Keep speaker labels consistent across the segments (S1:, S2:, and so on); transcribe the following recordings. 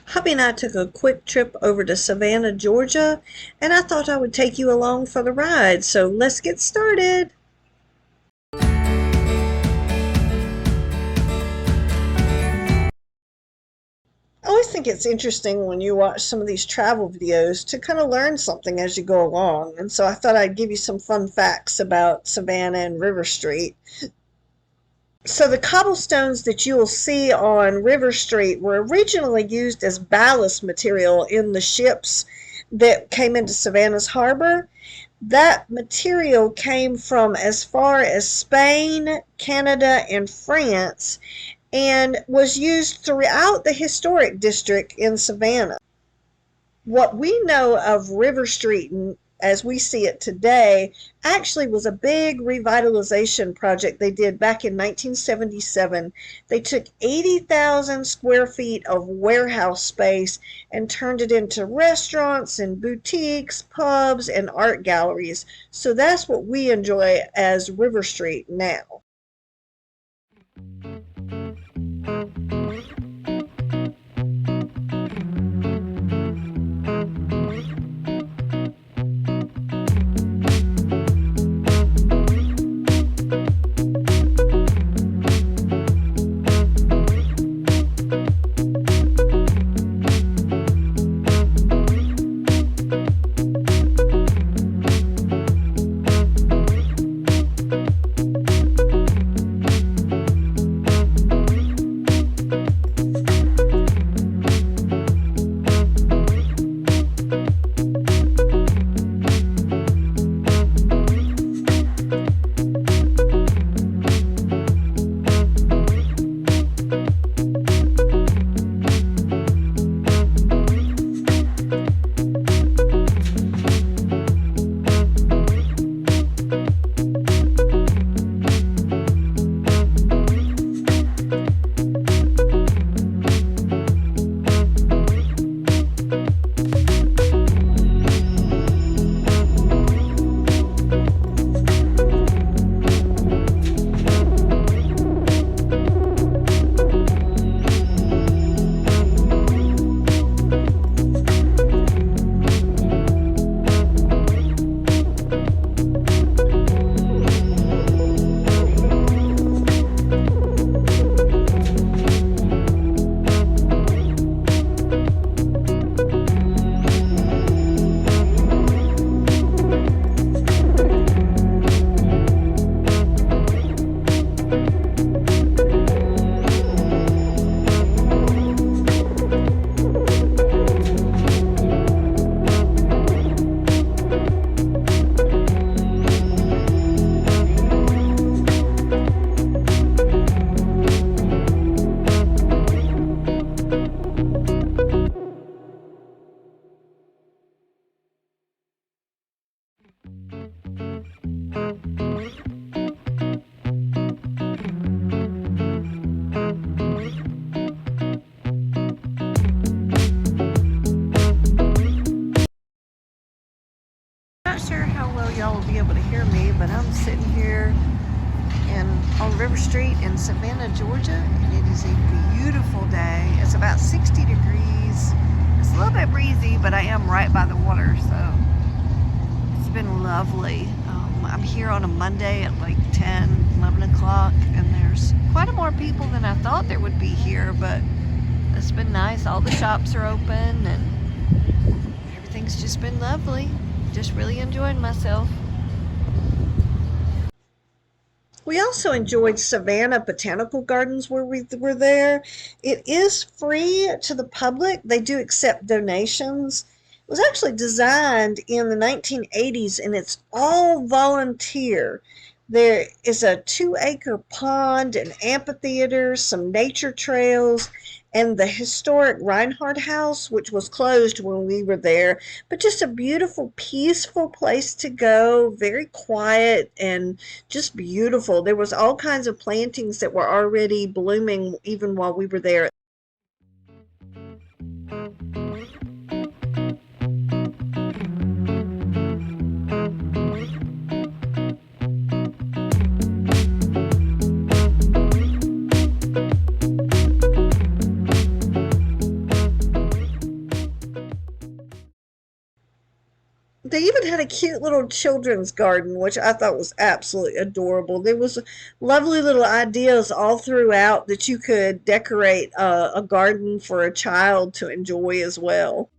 S1: Hubby and I took a quick trip over to Savannah, Georgia, and I thought I would take you along for the ride. So let's get started. I always think it's interesting when you watch some of these travel videos to kind of learn something as you go along. And so I thought I'd give you some fun facts about Savannah and River Street. So the cobblestones that you will see on River Street were originally used as ballast material in the ships that came into Savannah's harbor. That material came from as far as Spain, Canada, and France, and was used throughout the historic district in Savannah. What we know of River Street as we see it today actually was a big revitalization project they did back in 1977. They took 80,000 square feet of warehouse space and turned it into restaurants and boutiques, pubs, and art galleries. So that's what we enjoy as River Street now. Not sure how well y'all will be able to hear me, but I'm sitting here on River Street in Savannah, Georgia, and it is a beautiful day. It's about 60 degrees. It's a little bit breezy, but I am right by the water, so it's been lovely. I'm here on a Monday at like 10, 11 o'clock, and there's quite a more people than I thought there would be here, but it's been nice. All the shops are open, and everything's just been lovely. Just really enjoying myself. We also enjoyed Savannah Botanical Gardens where we were there. It is free to the public. They do accept donations. It was actually designed in the 1980s, and it's all volunteer. There is a 2-acre pond, an amphitheater, some nature trails, and the historic Reinhardt House, which was closed when we were there, but just a beautiful, peaceful place to go, very quiet and just beautiful. There was all kinds of plantings that were already blooming even while we were there. They even had a cute little children's garden, which I thought was absolutely adorable. There was lovely little ideas all throughout that you could decorate a garden for a child to enjoy as well.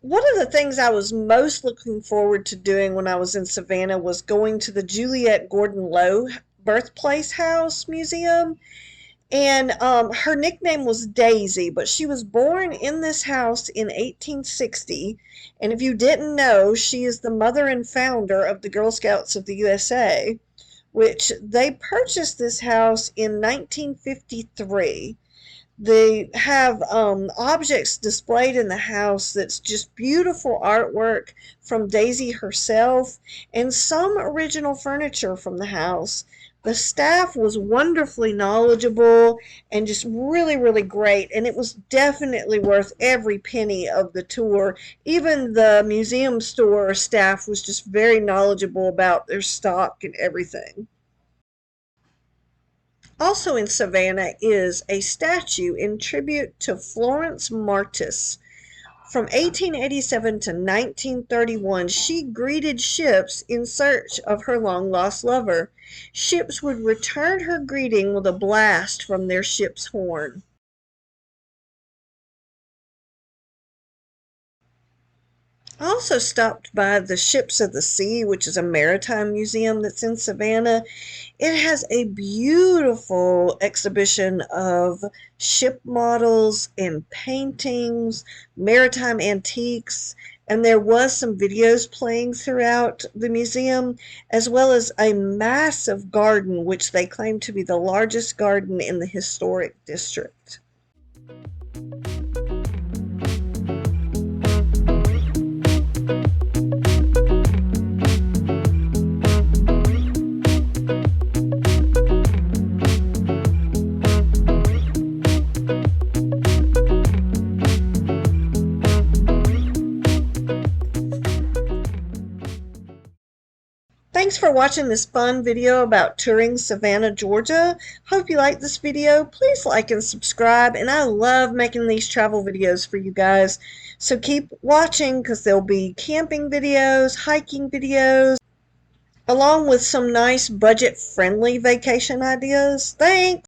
S1: One of the things I was most looking forward to doing when I was in Savannah was going to the Juliette Gordon Low birthplace house museum. And her nickname was Daisy, but she was born in this house in 1860. And if you didn't know, she is the mother and founder of the Girl Scouts of the USA, which they purchased this house in 1953. They have objects displayed in the house that's just beautiful artwork from Daisy herself and some original furniture from the house. The staff was wonderfully knowledgeable and just really, really great. And it was definitely worth every penny of the tour. Even the museum store staff was just very knowledgeable about their stock and everything. Also in Savannah is a statue in tribute to Florence Martis. From 1887 to 1931, she greeted ships in search of her long-lost lover. Ships would return her greeting with a blast from their ship's horn. I also stopped by the Ships of the Sea, which is a maritime museum that's in Savannah. It has a beautiful exhibition of ship models and paintings, maritime antiques, and there was some videos playing throughout the museum, as well as a massive garden, which they claim to be the largest garden in the historic district. Thanks for watching this fun video about touring Savannah, Georgia. Hope you liked this video. Please like and subscribe, and I love making these travel videos for you guys. So keep watching because there'll be camping videos, hiking videos, along with some nice budget-friendly vacation ideas. Thanks!